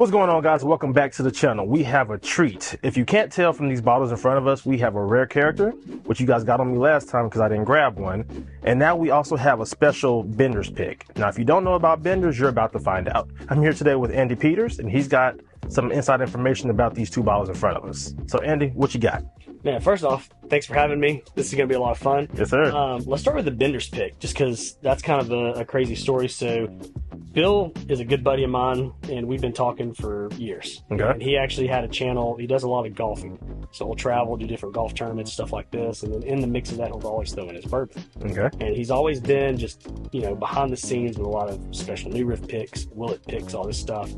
What's going on, guys? Welcome back to the channel. We have a treat. If you can't tell from these bottles in front of us, we have a rare character, which you guys got on me last time because I didn't grab one. And now we also have a special Bender's pick. Now, if you don't know about Bender's, you're about to find out. I'm here today with Andy Peters, and he's got some inside information about these two bottles in front of us. So, Andy, what you got? Man, first off, thanks for having me. This is going to be a lot of fun. Yes, sir. Let's start with the Bender's pick, just because that's kind of a crazy story. So, Bill is a good buddy of mine, and we've been talking for years. Okay. And he actually had a channel. He does a lot of golfing. So he'll travel, do different golf tournaments, stuff like this. And then in the mix of that, he'll always throw in his bourbon. Okay. And he's always been just, behind the scenes with a lot of special new riff picks, Willet picks, all this stuff.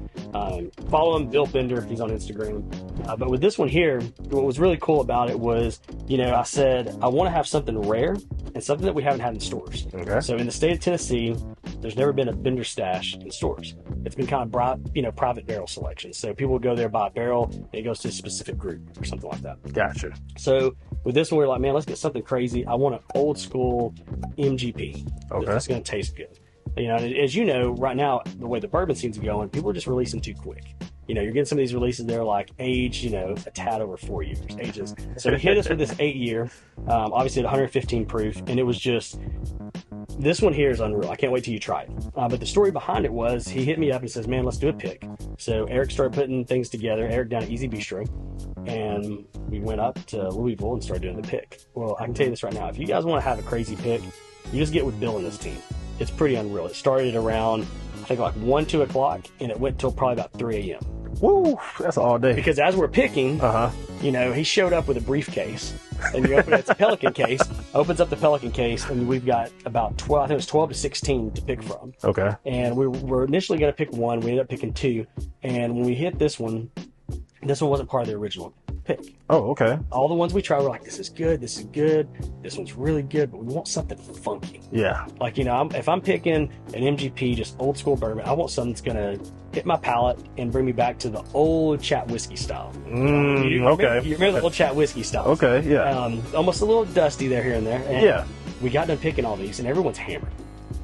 Follow him, Bill Bender. He's on Instagram. But with this one here, what was really cool about it was, I said, I want to have something rare and something that we haven't had in stores. Okay. So in the state of Tennessee, there's never been a Bender stash in stores. It's been kind of private barrel selection. So people would go there, buy a barrel, and it goes to a specific group or something like that. Gotcha. So with this one, we were like, man, let's get something crazy. I want an old school MGP. Okay. That's going to taste good. As you know, right now, the way the bourbon scene's going, people are just releasing too quick. You're getting some of these releases, they're like age, a tad over 4 years, ages. So he hit us with this 8-year, obviously at 115 proof, and it was just, this one here is unreal. I can't wait till you try it. But the story behind it was, he hit me up and says, man, let's do a pick. So Eric started putting things together, Eric down at Easy Bistro, and we went up to Louisville and started doing the pick. Well, I can tell you this right now, if you guys want to have a crazy pick, you just get with Bill and this team. It's pretty unreal. It started around, I think like 1, 2 o'clock, and it went till probably about 3 a.m. Woo, that's all day. Because as we're picking, he showed up with a briefcase, and you open it's a Pelican case, opens up the Pelican case, and we've got about 12, I think it was 12 to 16 to pick from. Okay. And we were initially going to pick one, we ended up picking 2, and when we hit this one wasn't part of the original pick. Oh, okay. All the ones we tried were like, this is good, this one's really good, but we want something funky. Yeah. Like, if I'm picking an MGP, just old school bourbon, I want something that's gonna hit my palate and bring me back to the old chat whiskey style. Okay. You remember the old chat whiskey style? Okay, yeah. Almost a little dusty there, here and there. And yeah. We got done picking all these, and everyone's hammered.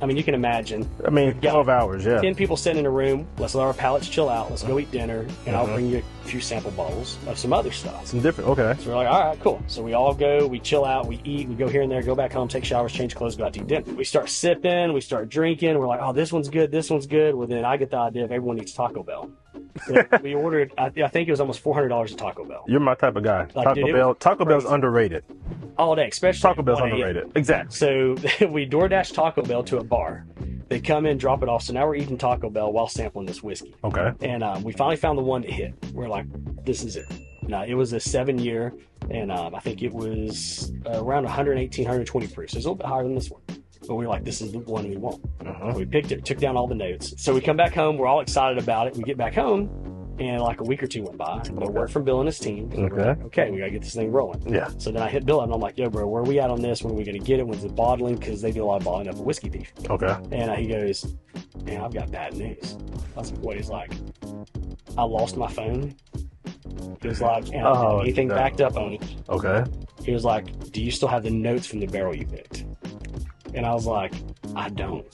I mean, you can imagine. 12 hours, yeah. 10 people sitting in a room. Let's let our palates chill out. Let's go eat dinner, and I'll bring you a few sample bottles of some other stuff. Some different, okay. So we're like, all right, cool. So we all go, we chill out, we eat, we go here and there, go back home, take showers, change clothes, go out to eat dinner. We start sipping, we start drinking. We're like, oh, this one's good, this one's good. Well, then I get the idea of everyone eats Taco Bell. So we ordered, I think it was almost $400 at Taco Bell. You're my type of guy. Like, Taco Bell's underrated. All day, especially. Taco Bell's underrated. Yeah. Exactly. So we DoorDash Taco Bell to a bar. They come in, drop it off. So now we're eating Taco Bell while sampling this whiskey. Okay. And we finally found the one that hit. We're like, this is it. Now, it was a 7-year, and I think it was around 118, 120 proof. So it's a little bit higher than this one. But we were like, this is the one we want. We picked it, took down all the notes. So we come back home. We're all excited about it. We get back home, and like a week or 2 went by. No word from Bill and his team. Okay, we got to get this thing rolling. Yeah. So then I hit Bill up, and I'm like, yo, bro, where are we at on this? When are we going to get it? When's the bottling? Because they do a lot of bottling up a Whiskey Thief. Okay. And he goes, man, I've got bad news. I was like, what? He's like, I lost my phone. He was like, and I don't have anything backed up on it. Okay. He was like, do you still have the notes from the barrel you picked? And I was like, I don't.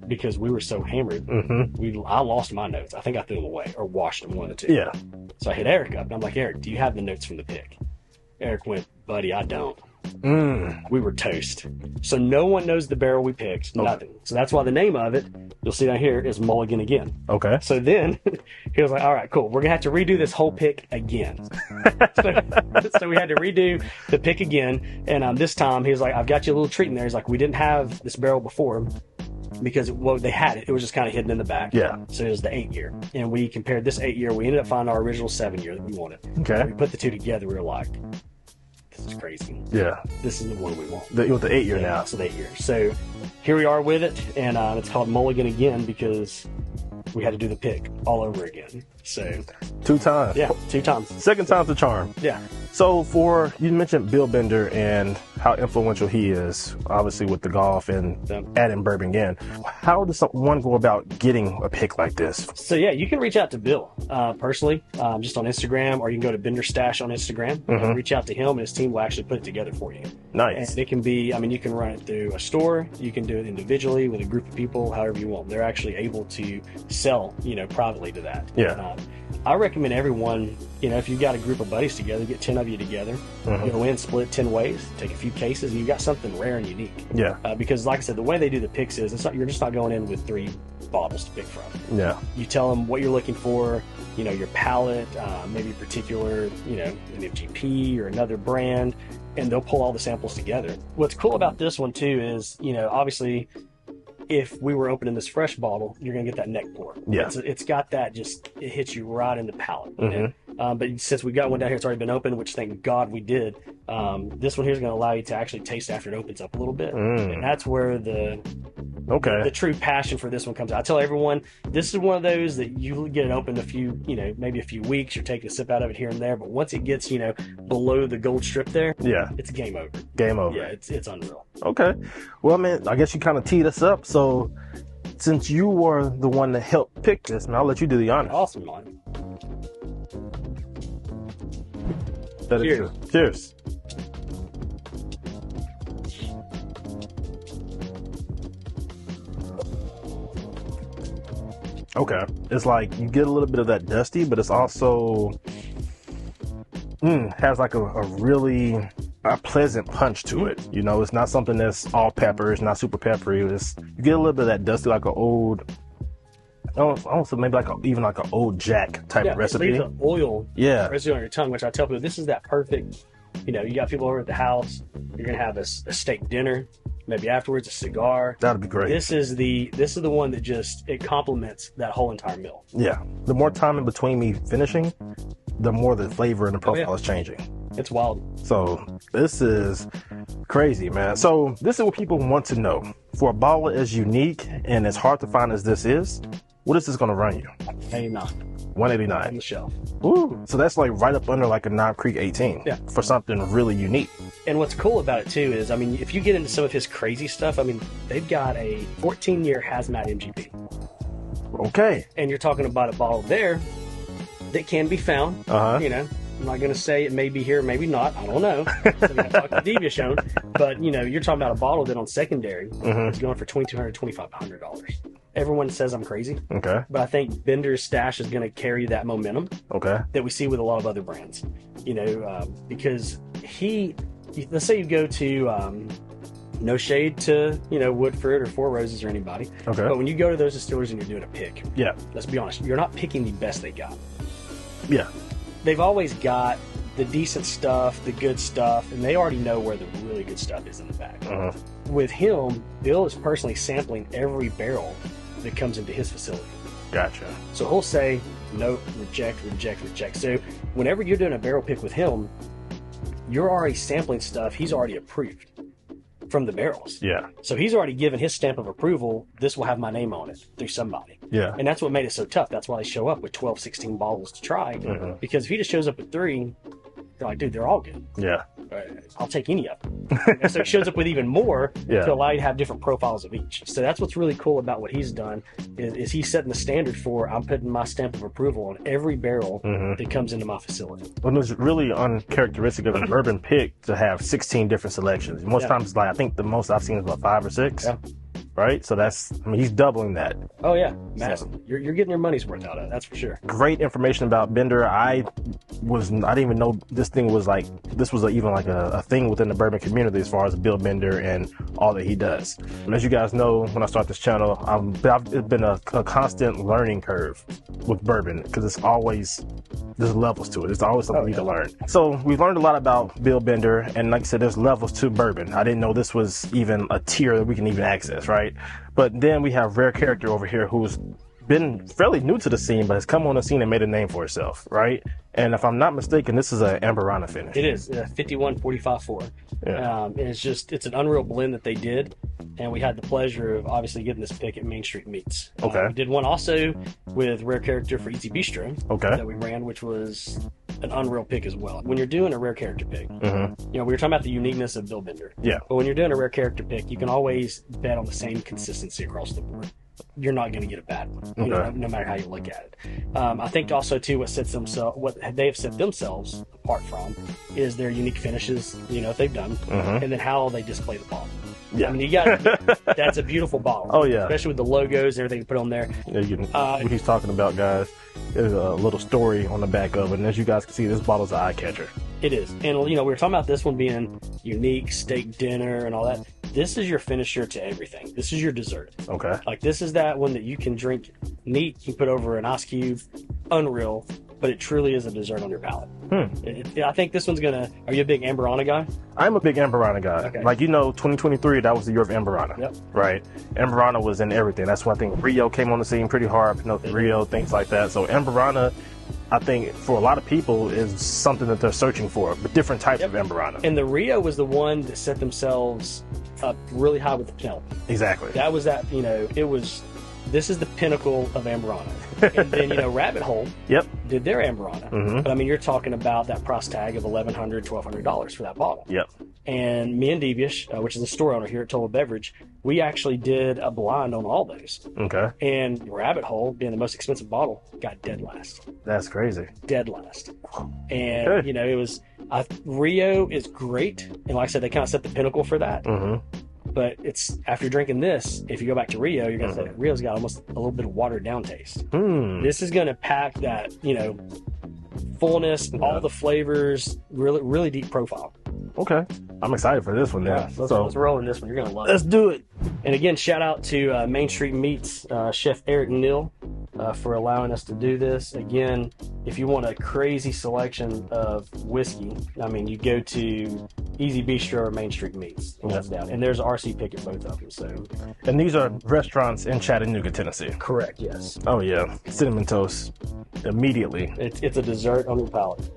Because we were so hammered, I lost my notes. I think I threw them away or washed them, one of the two. Yeah. So I hit Eric up, and I'm like, Eric, do you have the notes from the pick? Eric went, buddy, I don't. We were toast. So no one knows the barrel we picked, nothing. So that's why the name of it, you'll see down here, is Mulligan Again. Okay. So then he was like, all right, cool. We're going to have to redo this whole pick again. so we had to redo the pick again. And this time he was like, I've got you a little treat in there. He's like, we didn't have this barrel before. Because they had it was just kind of hidden in the back. Yeah. So it was the 8-year, and we compared this 8-year. We ended up finding our original 7-year that we wanted. Okay. We put the two together. We were like, this is crazy. Yeah. This is the one we want. You want the 8-year now. It's the 8-year. So here we are with it, and it's called Mulligan Again because we had to do the pick all over again. So 2 times. Yeah, 2 times. Second time's the charm. Yeah. So you mentioned Bill Bender and how influential he is, obviously with the golf and adding bourbon in. How does one go about getting a pick like this? So yeah, you can reach out to Bill personally, just on Instagram, or you can go to Bender Stash on Instagram and reach out to him, and his team will actually put it together for you. Nice. And it can be, you can run it through a store, you can do it individually with a group of people, however you want. They're actually able to sell, privately to that. Yeah. I recommend everyone, if you've got a group of buddies together, get 10 of you together, go in, split 10 ways, take a few cases, and you got something rare and unique. Yeah. Because like I said, the way they do the picks is you're just not going in with 3 bottles to pick from. Yeah. You tell them what you're looking for, your palate, maybe a particular, an FGP or another brand, and they'll pull all the samples together. What's cool about this one too is, obviously, if we were opening this fresh bottle, you're going to get that neck pour. Yeah. It's got that it hits you right in the palate. But since we got one down here, it's already been open, which thank God we did. This one here is going to allow you to actually taste after it opens up a little bit. And that's where the true passion for this one comes out. I tell everyone, this is one of those that you get it open maybe a few weeks, you're taking a sip out of it here and there. But once it gets, below the gold strip there, it's game over. Game over. Yeah, it's unreal. Okay. Well, man, I guess you kind of teed us up. So since you were the one that helped pick this, man, I'll let you do the honors. Awesome, man. Cheers. Cheers. Okay. It's like you get a little bit of that dusty, but it's also has like a really pleasant punch to it. It's not something that's all pepper. It's not super peppery. You get a little bit of that dusty, like an old, almost maybe even like an old Jack type of recipe. It leaves the oil residue on your tongue, which I tell people, this is that perfect, you got people over at the house, you're going to have a steak dinner, maybe afterwards a cigar. That'd be great. This is the one that it complements that whole entire meal. Yeah. The more time in between me finishing, the more the flavor and the profile is changing. It's wild. So this is crazy, man. So this is what people want to know. For a bottle as unique and as hard to find as this is, what is this going to run you? $189 on the shelf. Ooh, so that's like right up under like a Knob Creek 18 for something really unique. And what's cool about it too is, if you get into some of his crazy stuff, they've got a 14-year hazmat MGP. Okay. And you're talking about a bottle there that can be found. I'm not going to say it may be here, maybe not. I don't know. So I'm going to talk to Deviation. But, you're talking about a bottle that on secondary is going for $2,200, $2,500. Everyone says I'm crazy. Okay. But I think Bender's stash is going to carry that momentum. Okay. That we see with a lot of other brands. Because let's say you go to, no shade to, Woodford or Four Roses or anybody. Okay. But when you go to those distillers and you're doing a pick. Yeah. Let's be honest. You're not picking the best they got. Yeah. They've always got the decent stuff, the good stuff, and they already know where the really good stuff is in the back. With him, Bill is personally sampling every barrel that comes into his facility. Gotcha. So he'll say, nope, reject, reject, reject. So whenever you're doing a barrel pick with him, you're already sampling stuff he's already approved from the barrels. Yeah. So he's already given his stamp of approval. This will have my name on it through somebody. Yeah. And that's what made it so tough. That's why they show up with 12, 16 bottles to try. Because if he just shows up with 3, they're like, dude, they're all good. Yeah. I'll take any of them. So he shows up with even more to allow you to have different profiles of each. So that's what's really cool about what he's done is he's setting the standard for, I'm putting my stamp of approval on every barrel that comes into my facility. Well, it's really uncharacteristic of a bourbon pick to have 16 different selections. Most times, I think the most I've seen is about 5 or 6. Yeah. Right? So he's doubling that. Oh, yeah. Massive. So, you're getting your money's worth out of it, that's for sure. Great information about Bender. I didn't even know this was even like a thing within the bourbon community as far as Bill Bender and all that he does. And as you guys know, when I start this channel, it's been a constant learning curve with bourbon because there's levels to it. It's always something you need to learn. So we've learned a lot about Bill Bender, and like I said, there's levels to bourbon. I didn't know this was even a tier that we can even access, right? But then we have Rare Character over here who's been fairly new to the scene, but has come on the scene and made a name for itself, right? And if I'm not mistaken, this is an Amberana finish. It is 51-45-4. Yeah. And it's an unreal blend that they did, and we had the pleasure of obviously getting this pick at Main Street Meats. Okay. We did one also with Rare Character for Easy Bistro. Okay. That we ran, which was an unreal pick as well. When you're doing a Rare Character pick, we were talking about the uniqueness of Bill Bender. Yeah. But when you're doing a Rare Character pick, you can always bet on the same consistency across the board. You're not going to get a bad one, no matter how you look at it. I think also too what they have set themselves apart from is their unique finishes, if they've done, and then how they display the bottle. Yeah. I mean, that's a beautiful bottle. Oh yeah. Especially with the logos and everything put on there. Yeah, what he's talking about, guys. There's a little story on the back of it, and as you guys can see, this bottle's an eye catcher. It is. And, we were talking about this one being unique, steak dinner and all that. This is your finisher to everything. This is your dessert. Okay. Like, this is that one that you can drink neat, you can put over an ice cube, unreal, but it truly is a dessert on your palate. I think this one's gonna... Are you a big Amberana guy? I'm a big Amberana guy. Okay. Like, 2023, that was the year of Amberana. Yep. Right? Amberana was in everything. That's why I think Rio came on the scene pretty hard, Pinot Rio, things like that. So Amberana, I think, for a lot of people, is something that they're searching for, but different types of Amberana. And the Rio was the one that set themselves up really high with the Penelope. Exactly. That was that, it was... This is the pinnacle of Amberana. And then, Rabbit Hole did their Amberana. But, you're talking about that price tag of $1,100, $1,200 for that bottle. Yep. And me and Devious, which is the store owner here at Total Beverage, we actually did a blind on all those. Okay. And Rabbit Hole, being the most expensive bottle, got dead last. That's crazy. Dead last. And, it was... Rio is great. And like I said, they kind of set the pinnacle for that. But it's after drinking this, if you go back to Rio, you're gonna say Rio's got almost a little bit of watered down taste. This is gonna pack that, fullness, all the flavors, really, really deep profile. Okay, I'm excited for this one. Yeah, let's roll in this one. You're gonna love it. Let's do it. And again, shout out to Main Street Meats Chef Eric Neal for allowing us to do this. Again, if you want a crazy selection of whiskey, you go to Easy Bistro or Main Street Meats. Down. And there's RC Pick at both of them. So, and these are restaurants in Chattanooga, Tennessee. Correct. Yes. Oh yeah, cinnamon toast immediately. It's a dessert on your palate.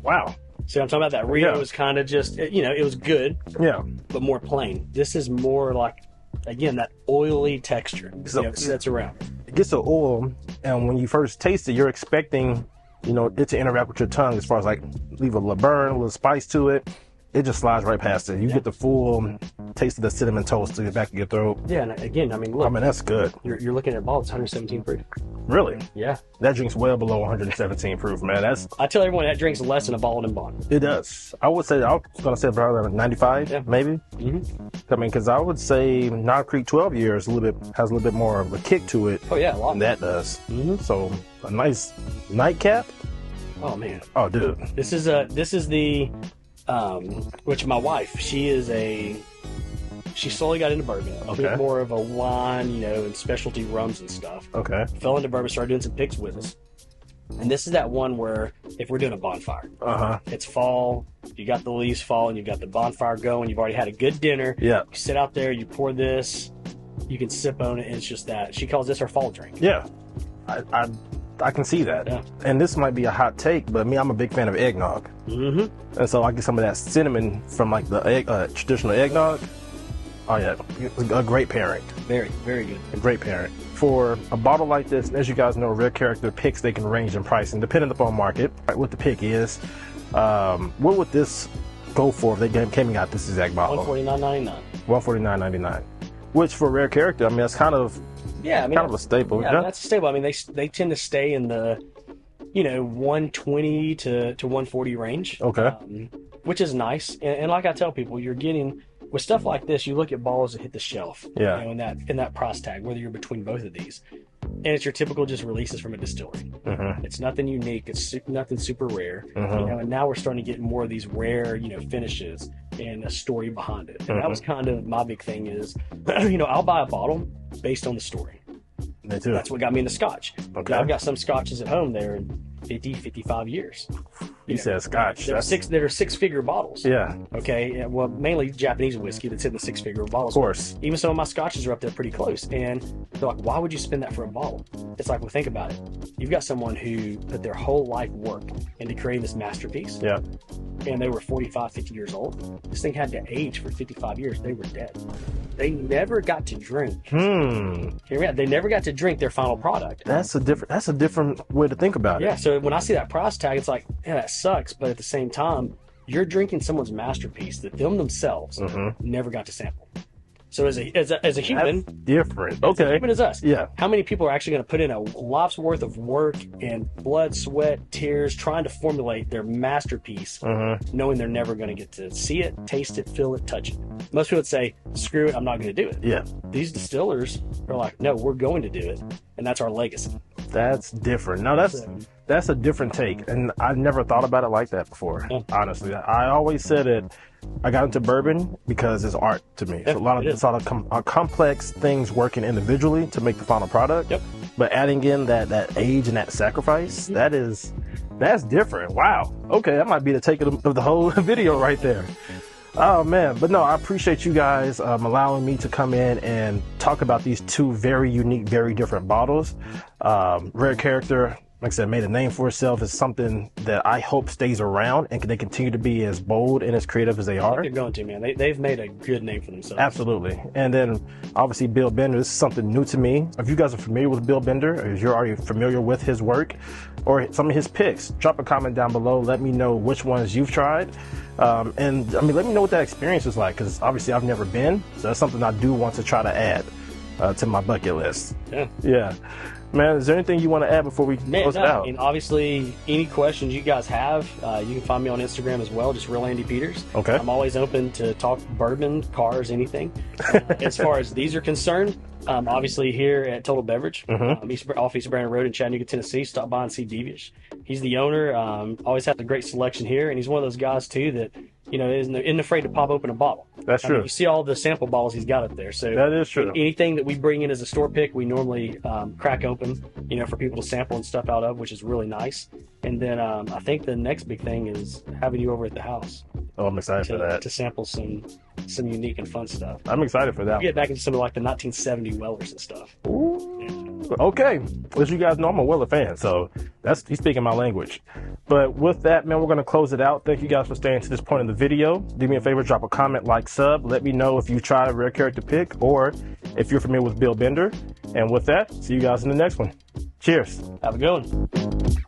Wow. See what I'm talking about? That Rio was kind of just, it was good. Yeah. But more plain. This is more like, again, that oily texture that's around. It gets the oil, and when you first taste it, you're expecting, it to interact with your tongue as far as like leave a little burn, a little spice to it. It just slides right past it. You get the full taste of the cinnamon toast to the back of your throat. Yeah, and again, look. That's good. You're looking at a bottle, it's 117 proof. Really? Yeah. That drink's well below 117 proof, man. I tell everyone that drinks less than a bottle in Bond. It does. I was going to say about 95, maybe. Because I would say Knob Creek 12 years has a little bit more of a kick to it. Oh, yeah, a lot. Than that does. So, a nice nightcap. Oh, man. Oh, dude. This is the... which my wife, she slowly got into bourbon. She was more of a wine, and specialty rums and stuff. Okay. Fell into bourbon, started doing some picks with us. And this is that one where if we're doing a bonfire, it's fall, you got the leaves falling, you got the bonfire going, you've already had a good dinner. Yeah. You sit out there, you pour this, you can sip on it, and it's just that. She calls this her fall drink. Yeah. I can see that. Yeah. And this might be a hot take, but I'm a big fan of eggnog. And so I get some of that cinnamon from like the traditional eggnog. Oh yeah, a great pairing. Very, very good. A great pairing. For a bottle like this, as you guys know, Rare Character picks, they can range in pricing depending upon market. What the pick is, what would this go for if they came out this exact bottle? $149.99. $149.99. Which for Rare Character, that's kind of kind of a staple. Yeah, that's a staple. They tend to stay in the 120 to 140 range. Okay. Which is nice. And like I tell people, you're getting with stuff like this, you look at bottles that hit the shelf. Yeah. In that price tag, whether you're between both of these, and it's your typical just releases from a distillery. It's nothing unique. It's nothing super rare. And now we're starting to get more of these rare, finishes and a story behind it. And that was kind of my big thing is, I'll buy a bottle based on the story. Me too. That's what got me into Scotch. Okay. I've got some Scotches at home there in 50, 55 years. You said Scotch. There are six-figure bottles. Yeah. Okay. Well, mainly Japanese whiskey that's in the six-figure bottles. Of course. Even some of my Scotches are up there pretty close. And they're like, why would you spend that for a bottle? It's like, well, think about it. You've got someone who put their whole life work into creating this masterpiece. Yeah. And they were 45, 50 years old. This thing had to age for 55 years. They were dead. They never got to drink. They never got to drink their final product. That's a different way to think about it. Yeah. So when I see that price tag, it's like, yeah, that sucks. But at the same time, you're drinking someone's masterpiece that them themselves never got to sample. So as a human, that's different. As a human as us. Yeah. How many people are actually going to put in a life's worth of work and blood, sweat, tears, trying to formulate their masterpiece, knowing they're never going to get to see it, taste it, feel it, touch it? Most people would say, "Screw it, I'm not going to do it." Yeah. These distillers are like, "No, we're going to do it," and that's our legacy. That's different. No, that's a different take, and I never thought about it like that before. Yeah. Honestly, I always said it. I got into bourbon because it's art to me. Yeah, so a lot of complex things working individually to make the final product. Yep. But adding in that age and that sacrifice, that's different. Wow. Okay, that might be the take of the whole video right there. Oh man, but no, I appreciate you guys allowing me to come in and talk about these two very unique, very different bottles. Rare Character, like I said, made a name for itself. Is something that I hope stays around and they continue to be as bold and as creative as they are. They're going to, man. They've made a good name for themselves. Absolutely. And then obviously Bill Bender, this is something new to me. If you guys are familiar with Bill Bender, or if you're already familiar with his work or some of his picks, drop a comment down below. Let me know which ones you've tried. And I mean, let me know what that experience is like, because obviously I've never been. So that's something I do want to try to add to my bucket list. Yeah. Man, is there anything you want to add before we close it out? And obviously, any questions you guys have, you can find me on Instagram as well, just Real Andy Peters. Okay. I'm always open to talk bourbon, cars, anything. As far as these are concerned, obviously here at Total Beverage, off East Brandon Road in Chattanooga, Tennessee, stop by and see Devious. He's the owner, always has a great selection here, and he's one of those guys, too, that isn't afraid to pop open a bottle. That's true. I mean, you see all the sample bottles he's got up there. So that is true. Anything that we bring in as a store pick, we normally crack open, for people to sample and stuff out of, which is really nice. And then I think the next big thing is having you over at the house. Oh, I'm excited for that. To sample some unique and fun stuff. I'm excited for that. We'll get back into some of like the 1970 Wellers and stuff. Okay. As you guys know, I'm a Weller fan, so he's speaking my language. But with that, man, we're going to close it out. Thank you guys for staying to this point in the video. Do me a favor, drop a comment, like, sub. Let me know if you tried a Rare Character pick or if you're familiar with Bill Bender. And with that, see you guys in the next one. Cheers. Have a good one.